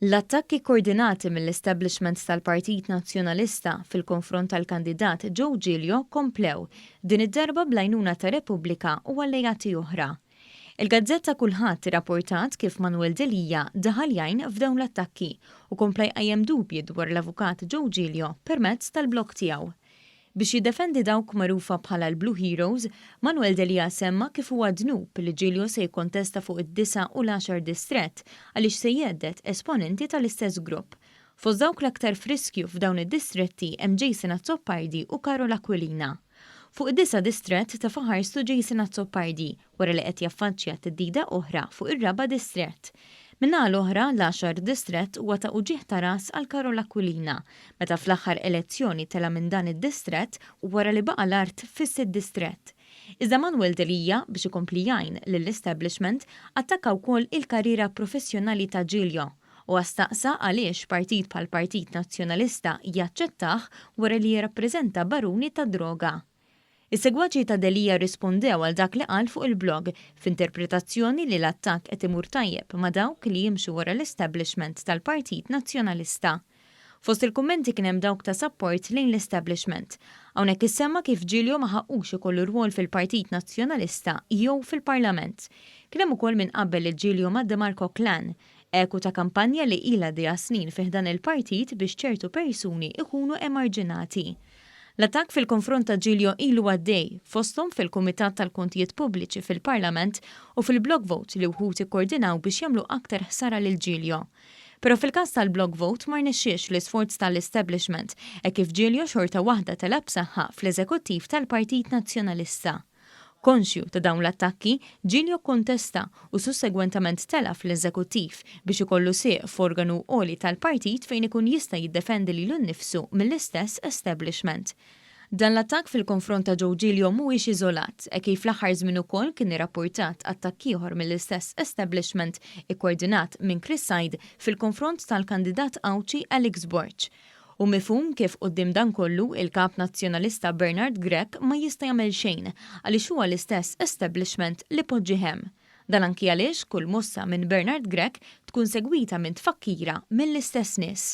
L-attakki koordinati mill-establishment tal-Partit Nazzjonalista fil-konfront tal-kandidat Joe Giglio komplew din id-darba bl-għajnuna ta' Repubblika u allejati oħra. Il-Gazzetta Kulħadd irrapportat kif Manuel Delija daħal jgħin f'dawn l-attakki u kompla jqajjem dubji dwar l-avukat Joe Giglio permezz tal-blog tiegħu. Biex jiddefendi dawk magħrufa bħala l-Blue Heroes, Manuel Delija semma kif huwa dnub li Giglio se jikkontesta fuq id-9 u l-10 distrett għaliex se jgħeddet esponenti tal-istess grupp. Fost dawk l-aktar friskju f'dawn id-distretti hemm Jason Azzopardi u Carola Aquilina. Fuq id-9 distrett ta' faħarstu Jason Azzopardi wara li qed jaffaċċja teddida oħra fuq ir-raba' distrett. Minna l-oħra l-10 distrett huwa ta' uġieħ ta' ras għal Carola Aquilina, meta fl-aħħar elezzjoni tela minn dan id-distrett u wara li baqa' l-art fis-sitt distrett. Iżda Manuel Delija biex ikompli jgħin lill-establishment attakka wkoll il-karriera professjonali ta' Giglio u għastaqsa għaliex partit bħal Partit Nazzjonalista jaċċettah wara li jirrappreżenta baruni ta' droga. Is-segwaċi ta' Delija rispondew għal dak li qal fuq il-blog f'interpretazzjoni li l-attakk qed imur tajjeb ma' dawk li jimxu wara l-establishment tal-Partit Nazzjonalista. Fost il-kummenti kien hemm dawk ta' support lejn l-establishment. Hawnhekk issemma kif Giglio ma ħaqqux ikollu rwol fil-Partit Nazzjonalista jew fil-Parlament. Kien hemm ukoll min qabel il-Giglio ma' DeMarco Clan, eku ta' kampanja li ilha dejja snin fih dan il-partit biex ċertu persuni ikunu emarġinati. L-attakk fil-konfront ta' Giglio ilu għaddej fosthom fil-Kumitat tal-Kontijiet Pubbliċi fil-Parlament u fil-blog vote li wħud ikkoordinaw biex jagħmlu aktar ħsara lil Giglio. Però fil-każ tal-blog vote ma rnexxiex l-isforz tal-establishment kif Giglio xorta waħda talab saħħa fl-eżekuttiv tal-Partit Nazzjonalista. Konxju ta' dawn l-attakki, Giglio kontesta u sussegwentament tela fl-eżekuttiv biex ikollu sieq f'organu għoli tal-partit fejn ikun jista' jiddefendi lilu nnifsu mill-istess establishment. Dan l-attakk fil-konfront ta' Joe Giglio mhuwiex iżolat, kif fl-aħħar żmien ukoll kien irrapportat attakk ieħor mill-istess establishment ikkoordinat minn Chris Said fil-konfront tal-kandidat Awċi Alex Borch. U mifhum kif quddiem dan kollu il-kap nazzjonalista Bernard Grech ma jista' jagħmel xejn għaliex huwa l-istess establishment li poġġi hemm. Dan anki għaliex kull mossa minn Bernard Grech tkun segwita minn tfakkira mill-istess nies.